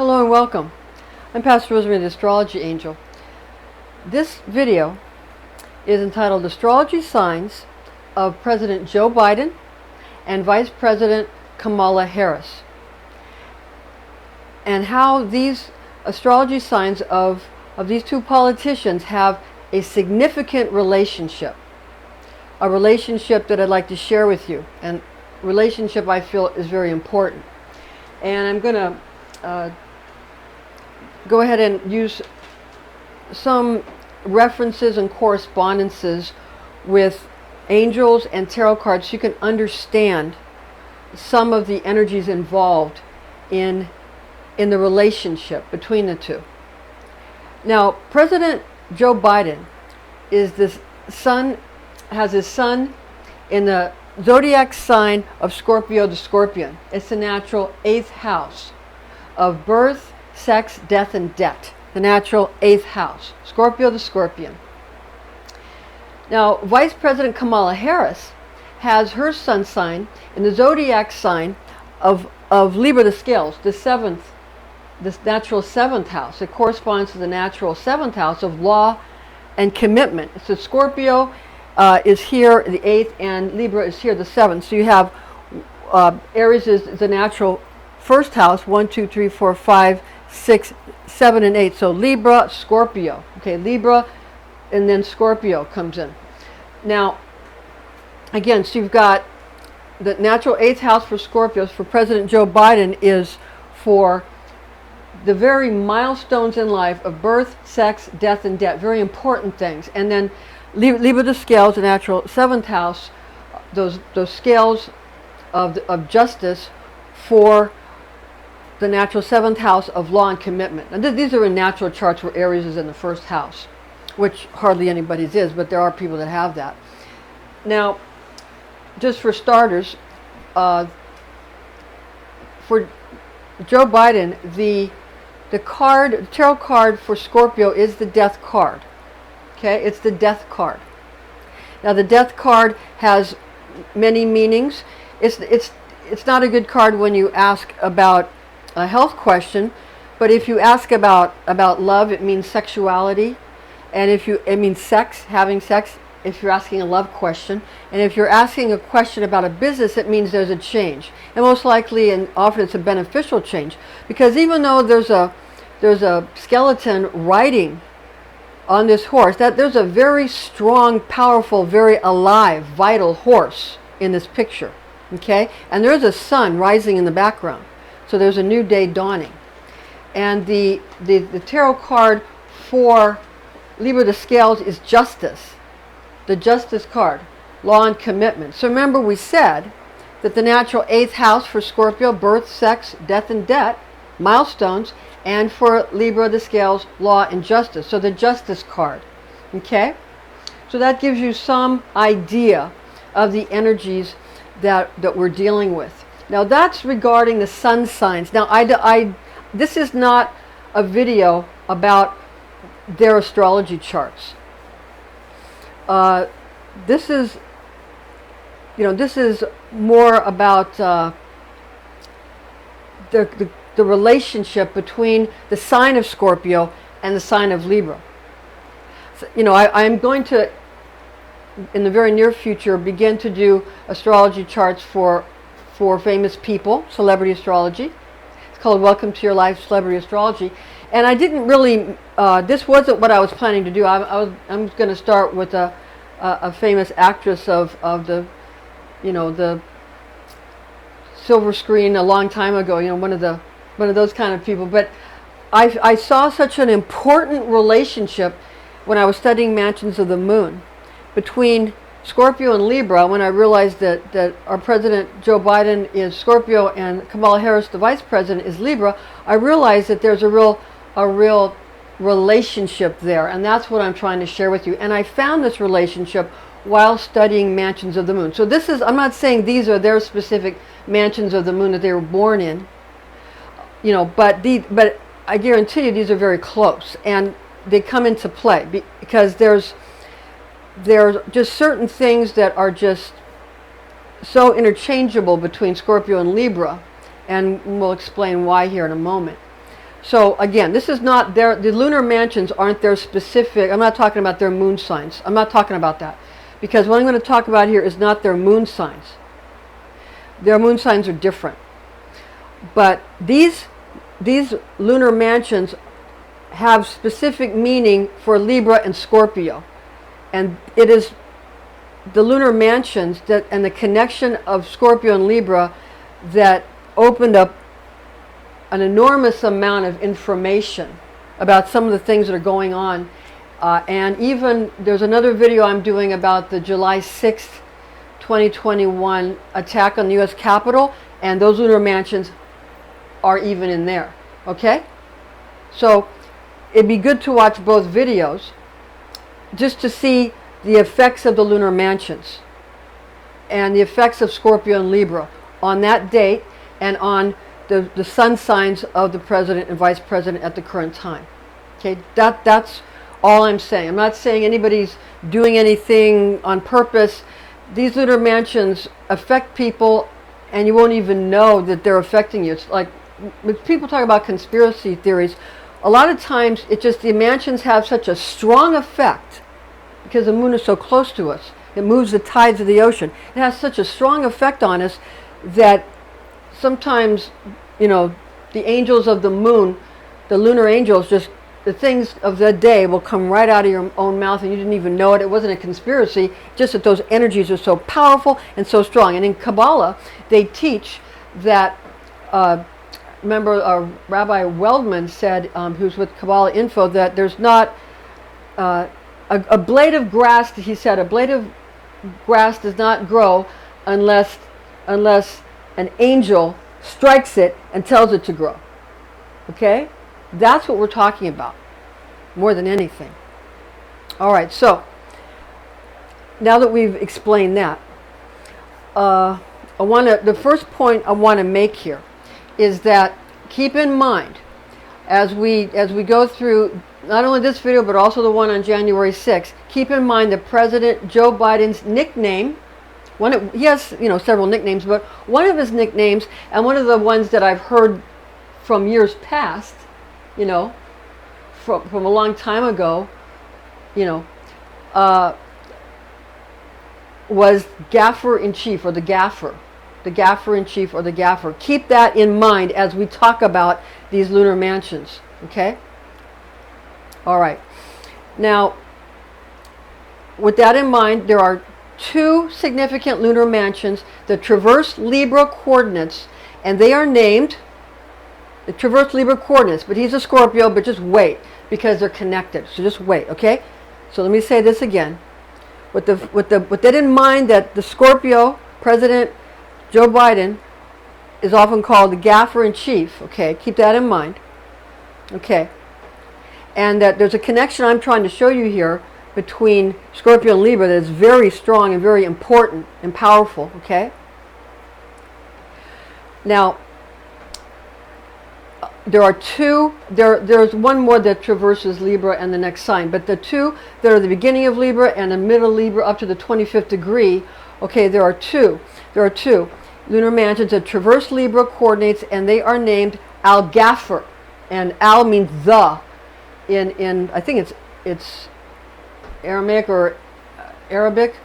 Hello and welcome. I'm Pastor Rosemary, the Astrology Angel. This video is entitled Astrology Signs of President Joe Biden and Vice President Kamala Harris, and how these astrology signs of these two politicians have a significant relationship. A relationship that I'd like to share with you, and relationship I feel is very important. And I'm going to go ahead and use some references and correspondences with angels and tarot cards so you can understand some of the energies involved in the relationship between the two. Now, President Joe Biden is this son, has his sun in the zodiac sign of Scorpio the Scorpion. It's the natural 8th house of birth, sex, death, and debt. The natural 8th house, Scorpio the Scorpion. Now, Vice President Kamala Harris has her sun sign in the zodiac sign of Libra the Scales, the natural 7th house. It corresponds to the natural 7th house of law and commitment. So Scorpio is here, the 8th, and Libra is here, the 7th. So you have Aries is the natural 1st house, 1, 2, 3, 4, 5, 6, 7, and 8. So Libra, Scorpio. Okay, Libra, and then Scorpio comes in. Now, again, so you've got the natural 8th house for Scorpios for President Joe Biden is for the very milestones in life of birth, sex, death, and debt. Very important things. And then Libra the Scales, the natural 7th house, those scales of justice for the natural 7th house of law and commitment. And these are in natural charts where Aries is in the 1st house, which hardly anybody's is, but there are people that have that. Now, just for starters, for Joe Biden, the tarot card for Scorpio is the Death card. Okay, it's the Death card. Now, the Death card has many meanings. It's not a good card when you ask about a health question, but if you ask about love, it means sexuality, and it means sex, having sex. If you're asking a love question, and if you're asking a question about a business, it means there's a change, and most likely and often it's a beneficial change, because even though there's a skeleton riding on this horse, that there's a very strong, powerful, very alive, vital horse in this picture. Okay, and there's a sun rising in the background, so there's a new day dawning. And the tarot card for Libra the Scales is Justice, the Justice card, law and commitment. So remember, we said that the natural 8th house for Scorpio, birth, sex, death, and debt, milestones, and for Libra the Scales, law and justice. So the Justice card. Okay, so that gives you some idea of the energies that we're dealing with. Now, that's regarding the sun signs. Now, this is not a video about their astrology charts. This is more about the relationship between the sign of Scorpio and the sign of Libra. So, I'm going to, in the very near future, begin to do astrology charts for famous people, celebrity astrology. It's called Welcome to Your Life Celebrity Astrology. And I didn't really, this wasn't what I was planning to do. I'm going to start with a famous actress of the silver screen a long time ago, one of those kind of people. But I saw such an important relationship when I was studying Mansions of the Moon between Scorpio and Libra, when I realized that our President Joe Biden is Scorpio and Kamala Harris, the Vice President, is Libra. I realized that there's a real relationship there, and that's what I'm trying to share with you. And I found this relationship while studying Mansions of the Moon. So this is, I'm not saying these are their specific mansions of the moon that they were born in, but I guarantee you these are very close, and they come into play because there's just certain things that are just so interchangeable between Scorpio and Libra, and we'll explain why here in a moment. So again, this is not their, the lunar mansions aren't their specific, I'm not talking about their moon signs. I'm not talking about that. Because what I'm going to talk about here is not their moon signs. Their moon signs are different. But these lunar mansions have specific meaning for Libra and Scorpio. And it is the lunar mansions that, and the connection of Scorpio and Libra, that opened up an enormous amount of information about some of the things that are going on. And even there's another video I'm doing about the July 6th, 2021 attack on the U.S. Capitol, and those lunar mansions are even in there. Okay? So it'd be good to watch both videos just to see the effects of the lunar mansions and the effects of Scorpio and Libra on that date and on the sun signs of the president and vice president at the current time. Okay, that's all I'm saying. I'm not saying anybody's doing anything on purpose. These lunar mansions affect people and you won't even know that they're affecting you. It's like when people talk about conspiracy theories, a lot of times it's just the mansions have such a strong effect because the moon is so close to us. It moves the tides of the ocean. It has such a strong effect on us that sometimes, you know, the angels of the moon, the lunar angels, just the things of the day will come right out of your own mouth and you didn't even know it. It wasn't a conspiracy, just that those energies are so powerful and so strong. And in Kabbalah, they teach that, remember Rabbi Weldman said, who's with Kabbalah Info, that there's not a blade of grass, he said, a blade of grass does not grow unless an angel strikes it and tells it to grow. Okay? That's what we're talking about, more than anything. All right, so now that we've explained that, the first point I want to make here is that keep in mind, as we go through not only this video but also the one on January 6th, keep in mind that President Joe Biden's nickname, he has, you know, several nicknames, but one of his nicknames, and one of the ones that I've heard from years past, you know, from a long time ago, you know, was Gaffer-in-Chief, or the Gaffer. The Gaffer-in-Chief, or the Gaffer. Keep that in mind as we talk about these lunar mansions, okay? All right. Now, with that in mind, there are two significant lunar mansions that traverse Libra coordinates, and they are named, they traverse Libra coordinates, but he's a Scorpio, but just wait, because they're connected. So just wait, okay? So let me say this again. With that in mind, that the Scorpio, President Joe Biden, is often called the Gaffer-in-Chief, okay? Keep that in mind, okay? And that there's a connection I'm trying to show you here between Scorpio and Libra that is very strong and very important and powerful, okay? Now, there are two, there's one more that traverses Libra and the next sign, but the two that are the beginning of Libra and the middle of Libra up to the 25th degree, okay, there are two lunar mansions that traverse Libra coordinates, and they are named Al-Gaffer, and Al means the, in I think it's Aramaic or Arabic,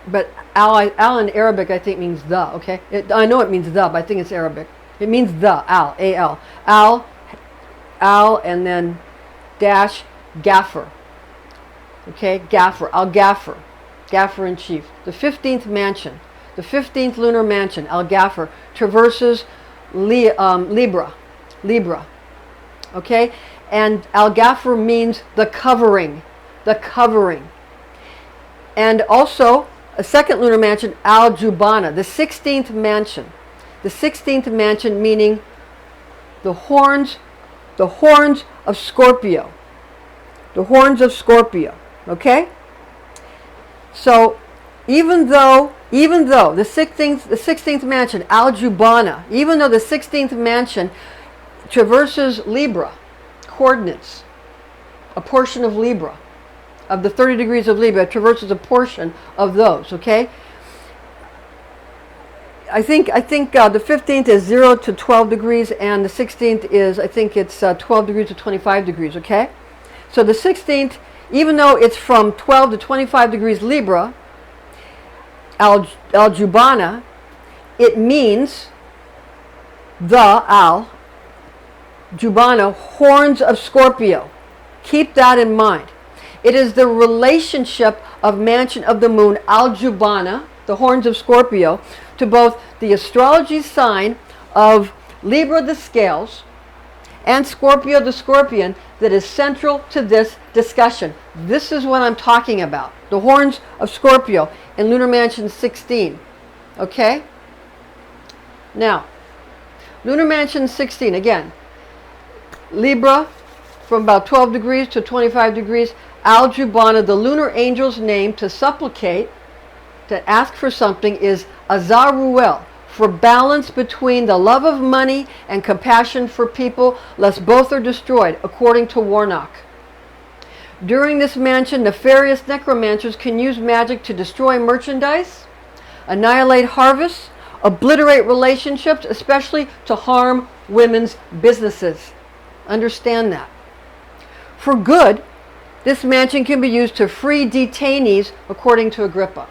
but Al in Arabic I think means the, okay? I know it means the, but I think it's Arabic. It means the, Al, A-L. Al, and then dash Gaffer. Okay, Gaffer, Al-Gaffer, Gaffer-in-Chief. The 15th mansion, the 15th lunar mansion, Al-Gaffer, traverses Libra. Okay, and Al-Gaffer means the covering. And also, a second lunar mansion, Al-Jubana, the 16th mansion. The 16th mansion meaning the horns of Scorpio. The horns of Scorpio, okay? So even though the 16th mansion, Al-Jubana, even though the 16th mansion traverses Libra coordinates, a portion of Libra, of the 30 degrees of Libra, it traverses a portion of those, okay? I think the 15th is 0 to 12 degrees, and the 16th is, I think it's 12 degrees to 25 degrees, okay? So the 16th, even though it's from 12 to 25 degrees Libra, Al-Jubana, it means the Al-Jubana, horns of Scorpio. Keep that in mind. It is the relationship of mansion of the moon, Al-Jubana, the horns of Scorpio, to both the astrology sign of Libra the scales and Scorpio the scorpion that is central to this discussion. This is what I'm talking about. The horns of Scorpio in Lunar Mansion 16. Okay? Now, Lunar Mansion 16, again, Libra from about 12 degrees to 25 degrees, Al-Jubana, the lunar angel's name to supplicate, to ask for something, is Azaruel, for balance between the love of money and compassion for people, lest both are destroyed, according to Warnock. During this mansion, nefarious necromancers can use magic to destroy merchandise, annihilate harvests, obliterate relationships, especially to harm women's businesses. Understand that. For good, this mansion can be used to free detainees, according to Agrippa.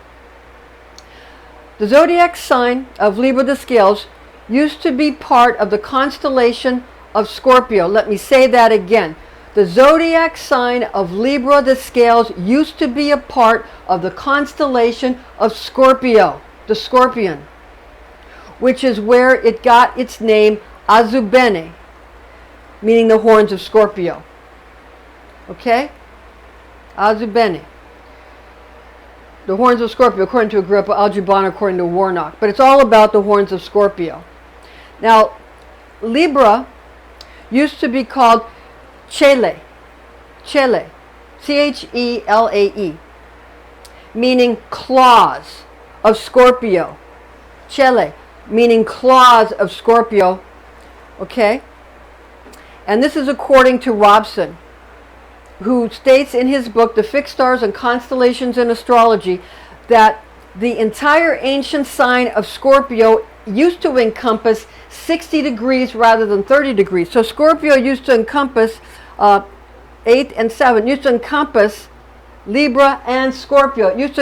The zodiac sign of Libra the scales used to be part of the constellation of Scorpio. Let me say that again. The zodiac sign of Libra the scales used to be a part of the constellation of Scorpio, the scorpion, which is where it got its name Azubene, meaning the horns of Scorpio. Okay? Azubene. The horns of Scorpio, according to Agrippa, Al-Jubana, according to Warnock. But it's all about the horns of Scorpio. Now, Libra used to be called Chele, Chele, C-H-E-L-A-E, meaning claws of Scorpio. Chele, meaning claws of Scorpio. Okay? And this is according to Robson, who states in his book, The Fixed Stars and Constellations in Astrology, that the entire ancient sign of Scorpio used to encompass 60 degrees rather than 30 degrees. So Scorpio used to encompass 8 and 7, used to encompass Libra and Scorpio. It used to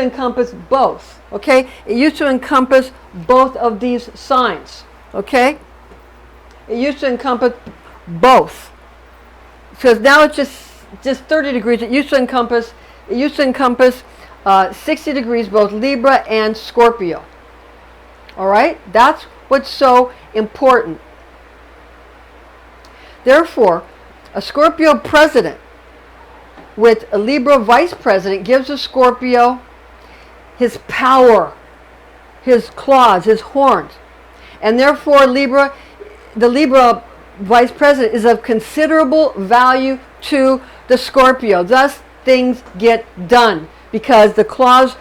encompass both. Okay? It used to encompass both of these signs. Okay? It used to encompass both. Because now it's just 30 degrees. It used to encompass 60 degrees, both Libra and Scorpio. All right? That's what's so important. Therefore, a Scorpio president with a Libra vice president gives a Scorpio his power, his claws, his horns. And therefore, the Libra vice president is of considerable value to the Scorpio. Thus, things get done because the claws,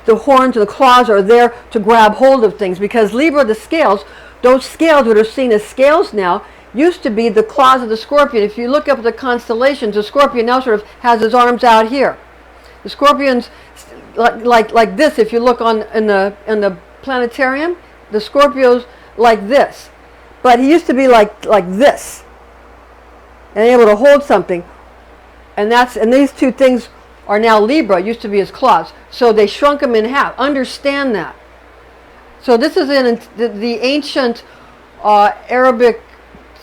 the horns and the claws are there to grab hold of things. Because Libra, the scales, those scales that are seen as scales now, used to be the claws of the Scorpion. If you look up the constellations, the Scorpion now sort of has his arms out here. The Scorpion's like this. If you look in the planetarium, the Scorpio's like this. But he used to be like this, and able to hold something, and these two things are now Libra. It used to be his claws, so they shrunk him in half. Understand that. So this is in the ancient Arabic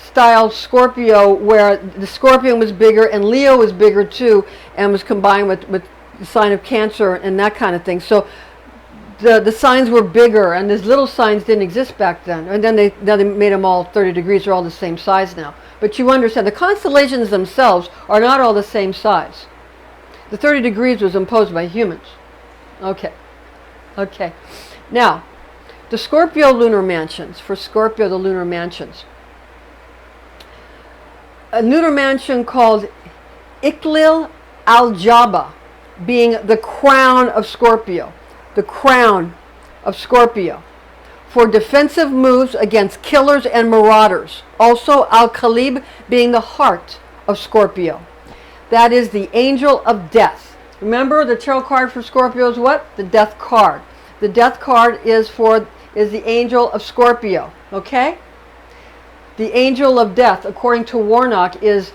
style Scorpio, where the Scorpion was bigger and Leo was bigger too, and was combined with the sign of Cancer and that kind of thing. So the signs were bigger, and these little signs didn't exist back then. And then they made them all 30 degrees. They're all the same size now. But you understand, the constellations themselves are not all the same size. The 30 degrees was imposed by humans. Okay. Now, the Scorpio lunar mansions, for Scorpio, the lunar mansions. A lunar mansion called Int'l al-Jaba, being the crown of Scorpio. The crown of Scorpio, for defensive moves against killers and marauders. Also, Al-Khalib being the heart of Scorpio. That is the angel of death. Remember, the tarot card for Scorpio is what? The death card. The death card is the angel of Scorpio. Okay? The angel of death, according to Warnock, is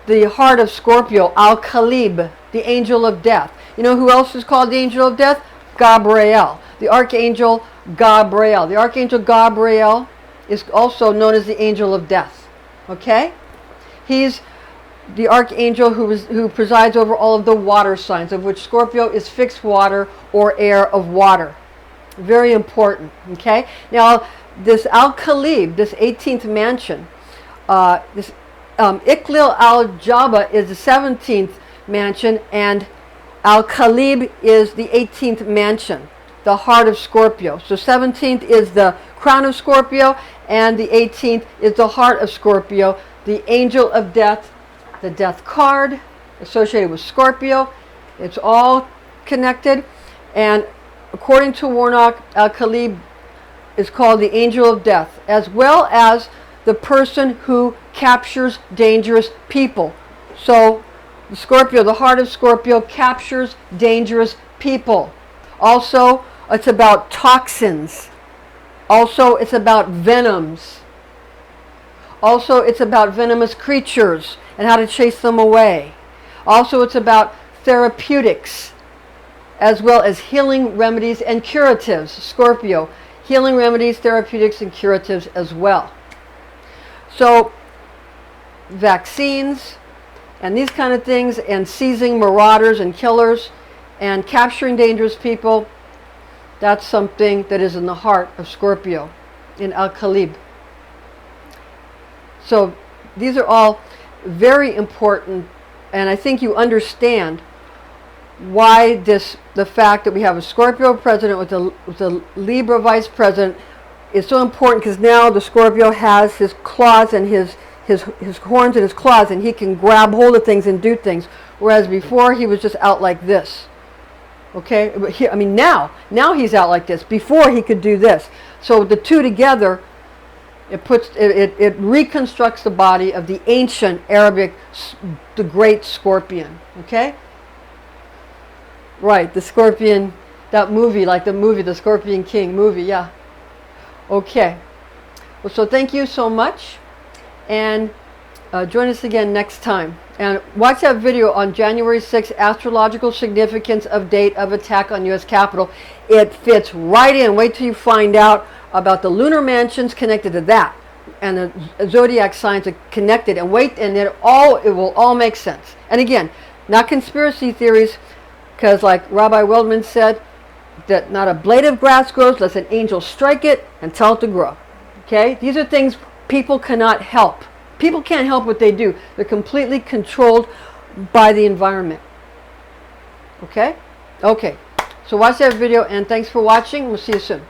the heart of Scorpio, Al-Khalib, the angel of death. You know who else is called the angel of death? Gabriel, the archangel Gabriel. The archangel Gabriel is also known as the angel of death. Okay? He's the archangel who presides over all of the water signs, of which Scorpio is fixed water or air of water. Very important. Okay? Now, this Al-Khalib, this 18th mansion, Iqlil al-Jaba is the 17th mansion, and Al-Khalib is the 18th mansion, the heart of Scorpio. So 17th is the crown of Scorpio, and the 18th is the heart of Scorpio, the angel of death, the death card associated with Scorpio. It's all connected. And according to Warnock, Al-Khalib is called the angel of death, as well as the person who captures dangerous people. So the Scorpio, the heart of Scorpio, captures dangerous people. Also, it's about toxins. Also, it's about venoms. Also, it's about venomous creatures and how to chase them away. Also, it's about therapeutics, as well as healing remedies and curatives. Scorpio, healing remedies, therapeutics, and curatives as well. So, vaccines and these kind of things, and seizing marauders and killers and capturing dangerous people, that's something that is in the heart of Scorpio, in Al-Khalib. So these are all very important, and I think you understand why the fact that we have a Scorpio president with a Libra vice president is so important, because now the Scorpio has his claws and his horns and his claws, and he can grab hold of things and do things, whereas before he was just out like this. Okay, I mean now he's out like this. Before he could do this. So the two together, it reconstructs the body of the ancient Arabic, the great scorpion. Okay, right, the scorpion, that movie, like the movie, the Scorpion King movie. Yeah. Okay. Well, so thank you so much, and join us again next time. And watch that video on January 6th, astrological significance of date of attack on U.S. Capitol. It fits right in. Wait till you find out about the lunar mansions connected to that, and the zodiac signs are connected. And wait, and it will all make sense. And again, not conspiracy theories, because like Rabbi Wildman said, that not a blade of grass grows unless an angel strike it and tell it to grow. Okay, these are things people cannot help. People can't help what they do. They're completely controlled by the environment. Okay? Okay. So watch that video, and thanks for watching. We'll see you soon.